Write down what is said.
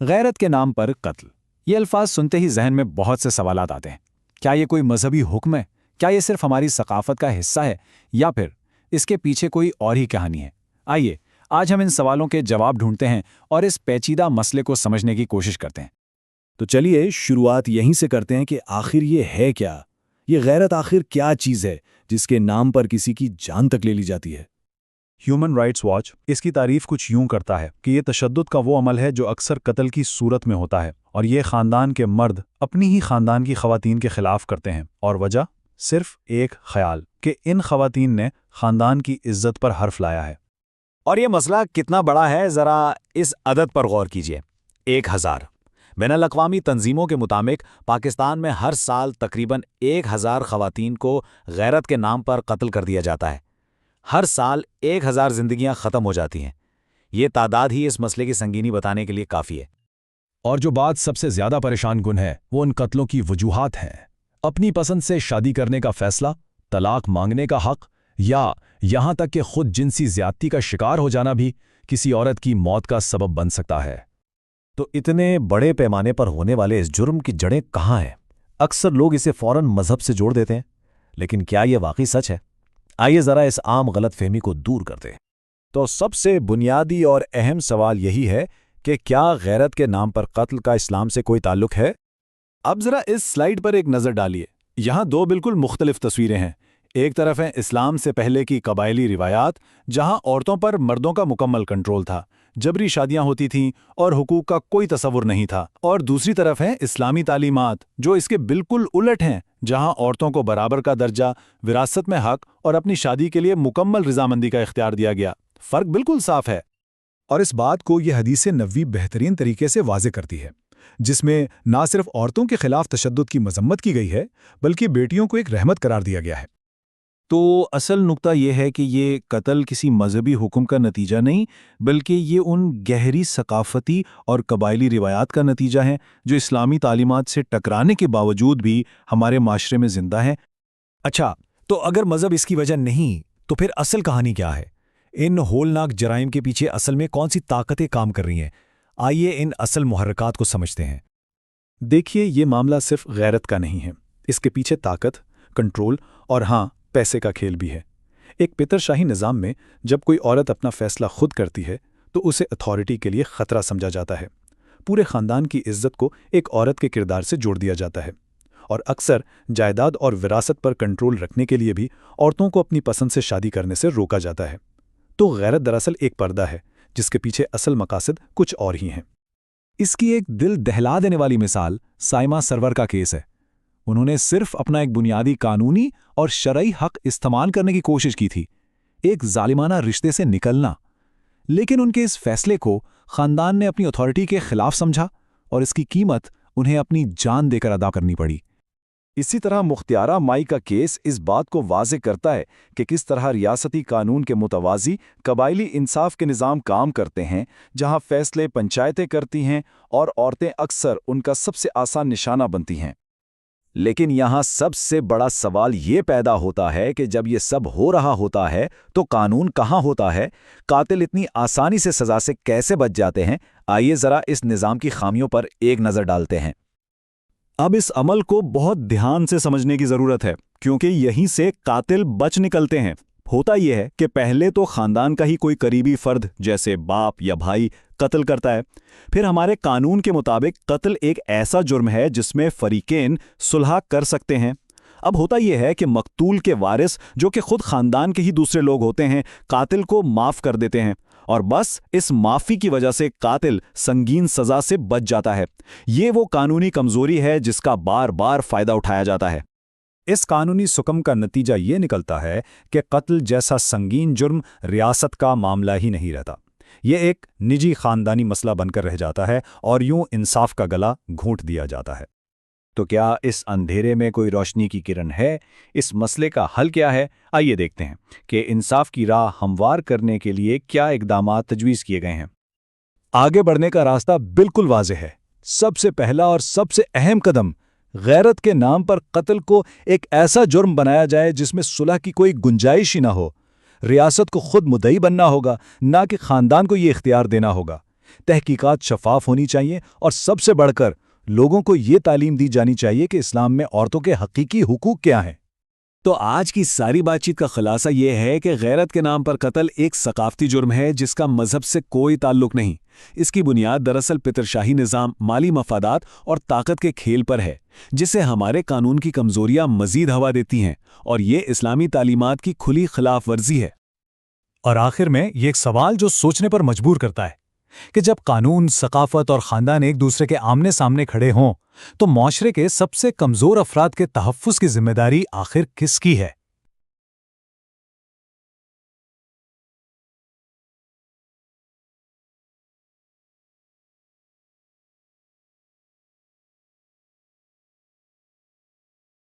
غیرت کے نام پر قتل، یہ الفاظ سنتے ہی ذہن میں بہت سے سوالات آتے ہیں۔ کیا یہ کوئی مذہبی حکم ہے؟ کیا یہ صرف ہماری ثقافت کا حصہ ہے یا پھر اس کے پیچھے کوئی اور ہی کہانی ہے؟ آئیے آج ہم ان سوالوں کے جواب ڈھونڈتے ہیں اور اس پیچیدہ مسئلے کو سمجھنے کی کوشش کرتے ہیں۔ تو چلیے شروعات یہیں سے کرتے ہیں کہ آخر یہ ہے کیا؟ یہ غیرت آخر کیا چیز ہے جس کے نام پر کسی کی جان تک لے لی جاتی ہے؟ ہیومن رائٹس واچ اس کی تعریف کچھ یوں کرتا ہے کہ یہ تشدد کا وہ عمل ہے جو اکثر قتل کی صورت میں ہوتا ہے، اور یہ خاندان کے مرد اپنی ہی خاندان کی خواتین کے خلاف کرتے ہیں، اور وجہ صرف ایک خیال کہ ان خواتین نے خاندان کی عزت پر حرف لایا ہے۔ اور یہ مسئلہ کتنا بڑا ہے، ذرا اس عدد پر غور کیجیے، 1000۔ بین الاقوامی تنظیموں کے مطابق پاکستان میں ہر سال تقریباً 1000 خواتین کو غیرت کے نام پر قتل کر دیا جاتا ہے۔ ہر سال 1000 زندگیاں ختم ہو جاتی ہیں۔ یہ تعداد ہی اس مسئلے کی سنگینی بتانے کے لیے کافی ہے۔ اور جو بات سب سے زیادہ پریشان کن ہے وہ ان قتلوں کی وجوہات ہیں۔ اپنی پسند سے شادی کرنے کا فیصلہ، طلاق مانگنے کا حق، یا یہاں تک کہ خود جنسی زیادتی کا شکار ہو جانا بھی کسی عورت کی موت کا سبب بن سکتا ہے۔ تو اتنے بڑے پیمانے پر ہونے والے اس جرم کی جڑیں کہاں ہیں؟ اکثر لوگ اسے فوراً مذہب سے جوڑ دیتے ہیں، لیکن کیا یہ واقعی سچ ہے؟ آئیے ذرا اس عام غلط فہمی کو دور کرتے ہیں۔ تو سب سے بنیادی اور اہم سوال یہی ہے کہ کیا غیرت کے نام پر قتل کا اسلام سے کوئی تعلق ہے؟ اب ذرا اس سلائیڈ پر ایک نظر ڈالیے۔ یہاں دو بالکل مختلف تصویریں ہیں۔ ایک طرف ہیں اسلام سے پہلے کی قبائلی روایات، جہاں عورتوں پر مردوں کا مکمل کنٹرول تھا، جبری شادیاں ہوتی تھیں اور حقوق کا کوئی تصور نہیں تھا۔ اور دوسری طرف ہیں اسلامی تعلیمات، جو اس کے بالکل الٹ ہیں، جہاں عورتوں کو برابر کا درجہ، وراثت میں حق اور اپنی شادی کے لیے مکمل رضامندی کا اختیار دیا گیا۔ فرق بالکل صاف ہے۔ اور اس بات کو یہ حدیث نبوی بہترین طریقے سے واضح کرتی ہے، جس میں نہ صرف عورتوں کے خلاف تشدد کی مذمت کی گئی ہے بلکہ بیٹیوں کو ایک رحمت قرار دیا گیا ہے۔ تو اصل نقطہ یہ ہے کہ یہ قتل کسی مذہبی حکم کا نتیجہ نہیں، بلکہ یہ ان گہری ثقافتی اور قبائلی روایات کا نتیجہ ہے جو اسلامی تعلیمات سے ٹکرانے کے باوجود بھی ہمارے معاشرے میں زندہ ہیں۔ اچھا، تو اگر مذہب اس کی وجہ نہیں تو پھر اصل کہانی کیا ہے؟ ان ہولناک جرائم کے پیچھے اصل میں کون سی طاقتیں کام کر رہی ہیں؟ آئیے ان اصل محرکات کو سمجھتے ہیں۔ دیکھیے، یہ معاملہ صرف غیرت کا نہیں ہے، اس کے پیچھے طاقت، کنٹرول اور پیسے کا کھیل بھی ہے۔ ایک پتر شاہی نظام میں جب کوئی عورت اپنا فیصلہ خود کرتی ہے تو اسے اتھارٹی کے لیے خطرہ سمجھا جاتا ہے۔ پورے خاندان کی عزت کو ایک عورت کے کردار سے جوڑ دیا جاتا ہے، اور اکثر جائیداد اور وراثت پر کنٹرول رکھنے کے لیے بھی عورتوں کو اپنی پسند سے شادی کرنے سے روکا جاتا ہے۔ تو غیرت دراصل ایک پردہ ہے جس کے پیچھے اصل مقاصد کچھ اور ہی ہیں۔ اس کی ایک دل دہلا دینے والی مثال سائمہ سرور کا کیس ہے۔ انہوں نے صرف اپنا ایک بنیادی قانونی اور شرعی حق استعمال کرنے کی کوشش کی تھی، ایک ظالمانہ رشتے سے نکلنا، لیکن ان کے اس فیصلے کو خاندان نے اپنی اتھارٹی کے خلاف سمجھا اور اس کی قیمت انہیں اپنی جان دے کر ادا کرنی پڑی۔ اسی طرح مختارہ مائی کا کیس اس بات کو واضح کرتا ہے کہ کس طرح ریاستی قانون کے متوازی قبائلی انصاف کے نظام کام کرتے ہیں، جہاں فیصلے پنچایتیں کرتی ہیں اور عورتیں اکثر ان کا سب سے آسان نشانہ بنتی ہیں۔ لیکن یہاں سب سے بڑا سوال یہ پیدا ہوتا ہے کہ جب یہ سب ہو رہا ہوتا ہے تو قانون کہاں ہوتا ہے؟ قاتل اتنی آسانی سے سزا سے کیسے بچ جاتے ہیں؟ آئیے ذرا اس نظام کی خامیوں پر ایک نظر ڈالتے ہیں۔ اب اس عمل کو بہت دھیان سے سمجھنے کی ضرورت ہے، کیونکہ یہیں سے قاتل بچ نکلتے ہیں۔ ہوتا یہ ہے کہ پہلے تو خاندان کا ہی کوئی قریبی فرد جیسے باپ یا بھائی قتل کرتا ہے، پھر ہمارے قانون کے مطابق قتل ایک ایسا جرم ہے جس میں فریقین صلح کر سکتے ہیں۔ اب ہوتا یہ ہے کہ مقتول کے وارث، جو کہ خود خاندان کے ہی دوسرے لوگ ہوتے ہیں، قاتل کو معاف کر دیتے ہیں، اور بس اس معافی کی وجہ سے قاتل سنگین سزا سے بچ جاتا ہے۔ یہ وہ قانونی کمزوری ہے جس کا بار بار فائدہ اٹھایا جاتا ہے۔ اس قانونی سکم کا نتیجہ یہ نکلتا ہے کہ قتل جیسا سنگین جرم ریاست کا معاملہ ہی نہیں رہتا، یہ ایک نجی خاندانی مسئلہ بن کر رہ جاتا ہے اور یوں انصاف کا گلا گھونٹ دیا جاتا ہے۔ تو کیا اس اندھیرے میں کوئی روشنی کی کرن ہے؟ اس مسئلے کا حل کیا ہے؟ آئیے دیکھتے ہیں کہ انصاف کی راہ ہموار کرنے کے لیے کیا اقدامات تجویز کیے گئے ہیں۔ آگے بڑھنے کا راستہ بالکل واضح ہے۔ سب سے پہلا اور سب سے اہم قدم، غیرت کے نام پر قتل کو ایک ایسا جرم بنایا جائے جس میں صلح کی کوئی گنجائش ہی نہ ہو۔ ریاست کو خود مدعی بننا ہوگا، نہ کہ خاندان کو یہ اختیار دینا ہوگا۔ تحقیقات شفاف ہونی چاہیے اور سب سے بڑھ کر لوگوں کو یہ تعلیم دی جانی چاہیے کہ اسلام میں عورتوں کے حقیقی حقوق کیا ہیں۔ تو آج کی ساری بات چیت کا خلاصہ یہ ہے کہ غیرت کے نام پر قتل ایک ثقافتی جرم ہے جس کا مذہب سے کوئی تعلق نہیں۔ اس کی بنیاد دراصل پترشاہی نظام، مالی مفادات اور طاقت کے کھیل پر ہے، جسے ہمارے قانون کی کمزوریاں مزید ہوا دیتی ہیں، اور یہ اسلامی تعلیمات کی کھلی خلاف ورزی ہے۔ اور آخر میں یہ ایک سوال جو سوچنے پر مجبور کرتا ہے کہ جب قانون، ثقافت اور خاندان ایک دوسرے کے آمنے سامنے کھڑے ہوں تو معاشرے کے سب سے کمزور افراد کے تحفظ کی ذمہ داری آخر کس کی ہے؟